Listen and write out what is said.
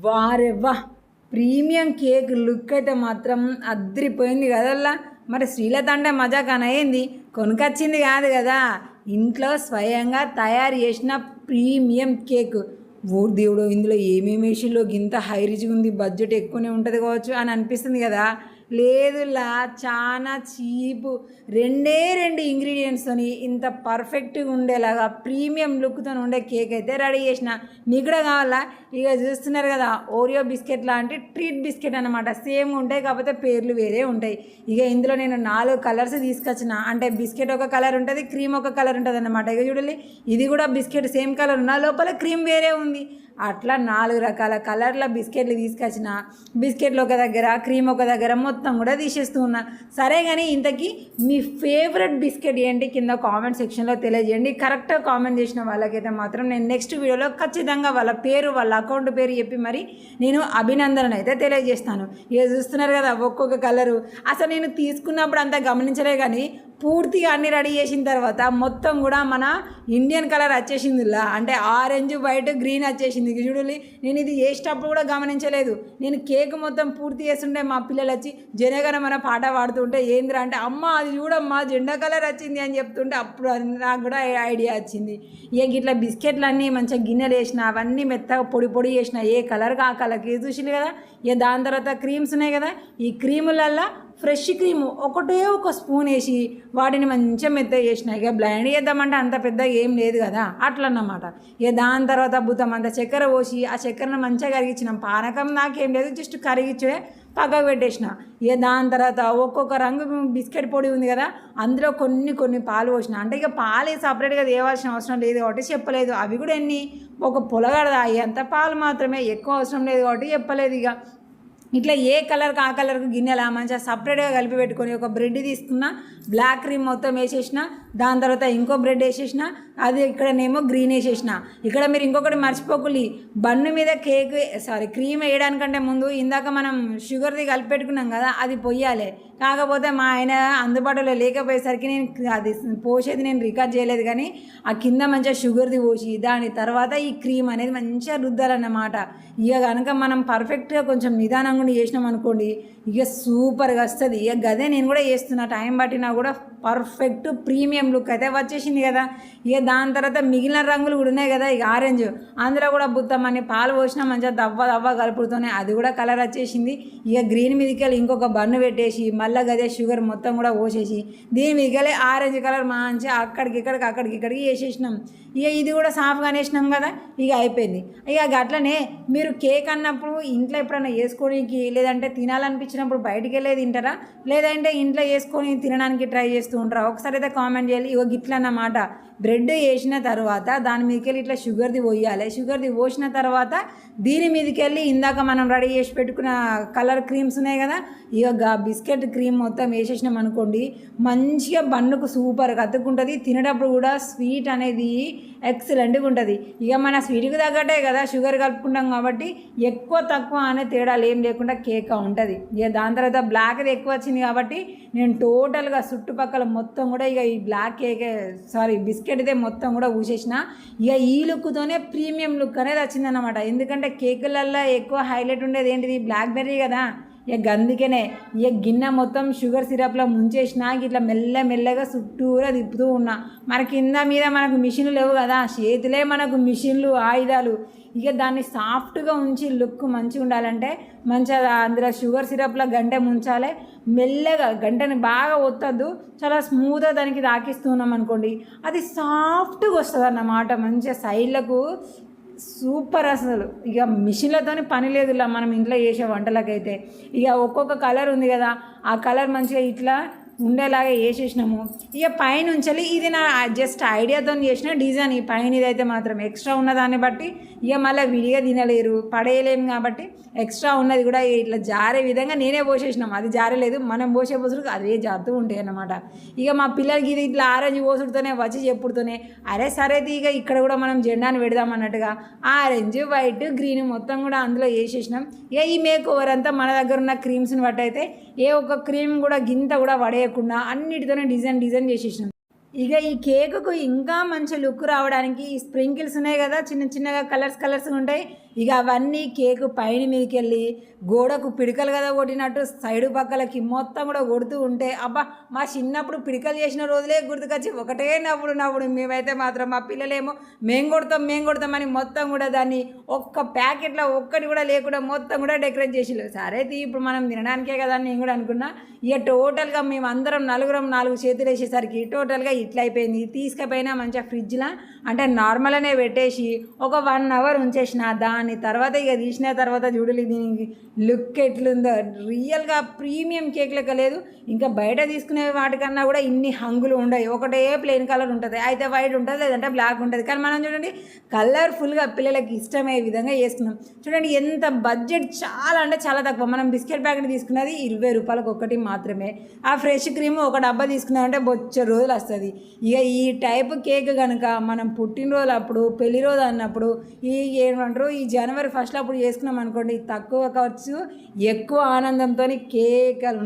వారెవ్వా premium cake look అయితే మాత్రం అద్దరిపోయింది కదల్లా. మరి శ్రీలత అంటే మజాకన అయింది, కొనుకొచ్చింది కాదు కదా, ఇంట్లో స్వయంగా తయారు చేసిన ప్రీమియం కేక్. ఓ దేవుడు, ఇందులో ఏమేమి వేసిలో ఇంత హై రిచ్గా ఉంది, బడ్జెట్ ఎక్కువనే ఉంటుంది కావచ్చు అని అనిపిస్తుంది కదా. లేదులా, చాలా చీపు, రెండు ఇంగ్రీడియంట్స్తో ఇంత పర్ఫెక్ట్గా ఉండేలాగా ప్రీమియం లుక్తో ఉండే కేక్ అయితే రెడీ చేసిన. మీకు కూడా కావాలా? ఇక చూస్తున్నారు కదా, ఓరియో బిస్కెట్ లాంటి ట్రీట్ బిస్కెట్ అనమాట. సేమ్ ఉంటాయి, కాకపోతే పేర్లు వేరే ఉంటాయి. ఇక ఇందులో నేను 4 కలర్స్ తీసుకొచ్చిన. అంటే బిస్కెట్ ఒక కలర్ ఉంటుంది, క్రీమ్ ఒక కలర్ ఉంటుంది అనమాట. ఇక చూడాలి, ఇది కూడా బిస్కెట్ సేమ్ కలర్ ఉన్న లోపల క్రీమ్ వేరే ఉంది. అట్లా 4 రకాల కలర్ల బిస్కెట్లు తీసుకొచ్చిన. బిస్కెట్లు ఒక దగ్గర, క్రీమ్ ఒక దగ్గర, మొత్తం కూడా తీసేస్తూ ఉన్నా. సరే కానీ ఇంతకీ మీ ఫేవరెట్ బిస్కెట్ ఏంటి కింద కామెంట్ సెక్షన్లో తెలియజేయండి. కరెక్ట్గా కామెంట్ చేసిన వాళ్ళకైతే మాత్రం నేను నెక్స్ట్ వీడియోలో ఖచ్చితంగా వాళ్ళ పేరు, వాళ్ళ అకౌంట్ పేరు చెప్పి మరి నేను అభినందనలు అయితే తెలియజేస్తాను. ఇక చూస్తున్నారు కదా ఒక్కొక్క కలరు. అసలు నేను తీసుకున్నప్పుడు అంతా గమనించలే, కానీ పూర్తిగా అన్నీ రెడీ చేసిన తర్వాత మొత్తం కూడా మన ఇండియన్ కలర్ వచ్చేసింది. అంటే ఆరెంజ్, వైట్, గ్రీన్ వచ్చేసింది. చూడాలి, నేను ఇది వేసేటప్పుడు కూడా గమనించలేదు. నేను కేక్ మొత్తం పూర్తి చేస్తుంటే మా పిల్లలు వచ్చి జనగణమన పాట పాడుతుంటే ఏంద్రా అంటే, అమ్మ అది చూడమ్మా జెండా కలర్ వచ్చింది అని చెప్తుంటే అప్పుడు నాకు కూడా ఐడియా వచ్చింది. ఇక ఇట్లా బిస్కెట్లు అన్నీ మంచిగా గిన్నెలు వేసిన, అవన్నీ మెత్తగా పొడి పొడి చేసిన, ఏ కలర్కి ఆ కలర్కి చూసింది కదా. ఇక దాని తర్వాత క్రీమ్స్ ఉన్నాయి కదా, ఈ క్రీములల్లో ఫ్రెష్ క్రీము ఒకటే ఒక స్పూన్ వేసి వాటిని మంచిగా మెత్తగా చేసిన. ఇక బ్లైండ్ చేద్దామంటే అంత పెద్దగా ఏం లేదు కదా, అట్లన్నమాట. ఇక దాని తర్వాత అద్భుతం అంత చక్కెర పోసి ఆ చక్కెరను మంచిగా కరిగించినాం. పానకం నాకేం లేదు, జస్ట్ కరిగించే పక్కకు పెట్టేసిన. ఇక దాని తర్వాత ఒక్కొక్క రంగు బిస్కెట్ పొడి ఉంది కదా, అందులో కొన్ని పాలు పోసిన. అంటే ఇక పాలు సపరేట్గా తేవాల్సిన అవసరం లేదు కాబట్టి చెప్పలేదు. అవి కూడా ఒక పొలగడ అంత పాలు మాత్రమే, ఎక్కువ అవసరం లేదు కాబట్టి చెప్పలేదు. ఇక ఇట్లా ఏ కలర్కి ఆ కలర్కి గిన్నెలా మంచిగా సపరేట్గా కలిపి పెట్టుకొని ఒక బ్రెడ్ తీసుకున్న, బ్లాక్ క్రీమ్ మొత్తం వేసేసిన. దాని తర్వాత ఇంకో బ్రెడ్ వేసేసిన, అది ఇక్కడనేమో గ్రీన్ వేసేసిన. ఇక్కడ మీరు ఇంకొకటి మర్చిపోకులి, బన్ను మీద క్రీమ్ వేయడానికంటే ముందు ఇందాక మనం షుగర్ది కలిపి పెట్టుకున్నాం కదా, అది పొయ్యాలి. కాకపోతే మా ఆయన అందుబాటులో లేకపోయేసరికి నేను అది పోసేది నేను రికార్డ్ చేయలేదు. కానీ ఆ కింద మంచిగా షుగర్ది పోసి దాని తర్వాత ఈ క్రీమ్ అనేది మంచిగా రుద్దాలన్నమాట. ఇక కనుక మనం పర్ఫెక్ట్గా కొంచెం నిదానంగా చేసినాం అనుకోండి, ఇక సూపర్గా వస్తుంది. ఇక గదే నేను కూడా చేస్తున్నా, టైం పట్టినా కూడా పర్ఫెక్ట్ ప్రీమియం లుక్ అయితే వచ్చేసింది కదా. ఇక దాని తర్వాత మిగిలిన రంగులు కూడా ఉన్నాయి కదా, ఇక ఆరెంజ్, అందులో కూడా బుత్తమని పాలు పోసినా మంచిగా దవ్వ కలుపుతూనే అది కూడా కలర్ వచ్చేసింది. ఇక గ్రీన్ మీదకి ఇంకొక బన్ను పెట్టేసి మళ్ళీ గదే షుగర్ మొత్తం కూడా పోసేసి దీని మీదకి ఆరెంజ్ కలర్ మంచిగా అక్కడికి వేసేసినాం. ఇక ఇది కూడా సాఫ్గా వేసినాం కదా, ఇక అయిపోయింది. ఇక అట్లనే మీరు కేక్ అన్నప్పుడు ఇంట్లో ఎప్పుడైనా వేసుకోవడానికి లేదంటే తినాలనిపించినప్పుడు బయటికి వెళ్ళే తింటారా, లేదంటే ఇంట్లో వేసుకొని తినడానికి ట్రై చేస్తూ ఉంటారా? ఒకసారి అయితే కామెంట్ చేయాలి. ఇక గిట్ల అన్నమాట, బ్రెడ్ వేసిన తర్వాత దాని మీదకి వెళ్ళి ఇట్లా షుగర్ది పోయాలి. షుగర్ది పోసిన తర్వాత దీని మీదకి వెళ్ళి ఇందాక మనం రెడీ చేసి పెట్టుకున్న కలర్ క్రీమ్స్ ఉన్నాయి కదా, ఇక బిస్కెట్ క్రీమ్ మొత్తం వేసేసినాం అనుకోండి, మంచిగా బన్నుకు సూపర్గా అతుక్కుంటుంది. తినేటప్పుడు కూడా స్వీట్ అనేది ఎక్సలెంట్గా ఉంటుంది. ఇక మన స్వీట్కి తగ్గట్టే కదా షుగర్ కలుపుకుంటాం కాబట్టి ఎక్కువ తక్కువ అనే తేడాలు ఏం లేకుండా కేక్ ఉంటుంది. ఇక దాని తర్వాత బ్లాక్ది ఎక్కువ వచ్చింది కాబట్టి నేను టోటల్గా చుట్టుపక్కల మొత్తం కూడా ఇక ఈ బ్లాక్ కేక్ బిస్కెట్దే మొత్తం కూడా ఊసేసిన. ఇక ఈ లుక్తోనే ప్రీమియం లుక్ అనేది వచ్చిందన్నమాట. ఎందుకంటే కేకులల్లో ఎక్కువ హైలైట్ ఉండేది ఏంటిది, బ్లాక్బెర్రీ కదా. ఇక అందుకనే ఇక గిన్నె మొత్తం షుగర్ సిరప్లో ముంచేసిన, ఇట్లా మెల్లగా చుట్టూరా తిప్పుతూ ఉన్నా. మన కింద మీద మనకు మిషన్లు లేవు కదా, చేతులే మనకు మిషన్లు, ఆయుధాలు. ఇక దాన్ని సాఫ్ట్గా ఉంచి లుక్ మంచిగా ఉండాలంటే మంచిగా అందులో షుగర్ సిరప్లో గంట ముంచాలి. మెల్లగా గంటని బాగా ఒత్తద్దు, చాలా స్మూత్గా దానికి తాకిస్తున్నాం అనుకోండి, అది సాఫ్ట్గా వస్తుంది అన్నమాట. మంచిగా సైడ్లకు సూపర్ అసలు. ఇక మిషన్లతోని పని లేదు ఇలా మనం ఇంట్లో చేసే వంటలకైతే. ఇక ఒక్కొక్క కలర్ ఉంది కదా, ఆ కలర్ మంచిగా ఇట్లా ఉండేలాగా వేసేసినాము. ఇక పైనుంచాలి, ఇది నా జస్ట్ ఐడియాతో చేసిన డిజైన్. ఈ పైన ఇదైతే మాత్రం ఎక్స్ట్రా ఉన్నదాన్ని బట్టి ఇక మళ్ళీ విడిగా తినలేరు, పడేయలేము కాబట్టి ఎక్స్ట్రా ఉన్నది కూడా ఇట్లా జారే విధంగా నేనే పోసేసినాం. అది జారలేదు, మనం పోసే పోసుడు అదే జారుతూ ఉంటాయి అన్నమాట. ఇక మా పిల్లలకి ఇది ఇట్లా ఆరెంజ్ పోసుడుతోనే వచ్చి చెప్పుడుతోనే అరే సరే ఇక ఇక్కడ కూడా మనం జెండాను పెడదాం అన్నట్టుగా ఆరెంజ్, వైట్, గ్రీన్ మొత్తం కూడా అందులో వేసేసినాం. ఇక ఈ మేక్ ఓవర్ అంతా మన దగ్గర ఉన్న క్రీమ్స్ని బట్టి అయితే ఏ ఒక్క క్రీమ్ కూడా గింత కూడా పడేయకుండా అన్నిటితోనే డిజైన్ చేసేసినాం. ఇక ఈ కేకుకు ఇంకా మంచి లుక్ రావడానికి ఈ స్ప్రింకిల్స్ ఉన్నాయి కదా, చిన్నగా కలర్స్ ఉంటాయి, ఇక అవన్నీ కేకు పైన మీదకి వెళ్ళి గోడకు పిడికలు కదా కొట్టినట్టు సైడు పక్కలకి మొత్తం కూడా కొడుతూ ఉంటే అబ్బా మా చిన్నప్పుడు పిడికలు చేసిన రోజులే గుర్తుకొచ్చి ఒకటే నవ్వుడు మేమైతే మాత్రం మా పిల్లలేమో మేము కొడతామని మొత్తం కూడా దాన్ని ఒక్క ప్యాకెట్లో ఒక్కటి కూడా లేకుండా మొత్తం కూడా డెకరేట్ చేసి సరే ఇప్పుడు మనం తినడానికే కదా అని నేను కూడా అనుకున్నా. ఇక టోటల్గా మేము అందరం నలుగురం 4 చేతులు వేసేసరికి టోటల్గా ఇట్లా అయిపోయింది. తీసుకపోయినా మంచిగా ఫ్రిడ్జ్లో అంటే నార్మల్గానే పెట్టేసి ఒక 1 అవర్ ఉంచేసిన. దాని తర్వాత ఇక తీసిన తర్వాత చూడలేదు దీనికి లుక్ ఎట్లుందో. రియల్గా ప్రీమియం కేక్ లెక్క లేదు. ఇంకా బయట తీసుకునే వాటికన్నా కూడా ఇన్ని హంగులు ఉండవు. ఒకటే ప్లెయిన్ కలర్ ఉంటుంది, అయితే వైట్ ఉంటుంది లేదంటే బ్లాక్ ఉంటుంది. కానీ మనం చూడండి కలర్ఫుల్గా పిల్లలకి ఇష్టమయ్యే విధంగా చేసుకున్నాం. చూడండి ఎంత బడ్జెట్ చాలా అంటే చాలా తక్కువ. మనం బిస్కెట్ ప్యాకెట్ తీసుకున్నది 20 రూపాయలకు ఒకటి మాత్రమే. ఆ ఫ్రెష్ క్రీమ్ ఒక డబ్బా తీసుకున్నామంటే బొచ్చ రోజులు వస్తుంది. ఇక ఈ టైప్ కేక్ కనుక మనం పుట్టినరోజు అప్పుడు పెళ్లి రోజు అన్నప్పుడు ఏమంటారు ఈ జనవరి 1 అప్పుడు చేసుకున్నాం అనుకోండి, తక్కువ ఖర్చు ఎక్కువ ఆనందంతో కేకలు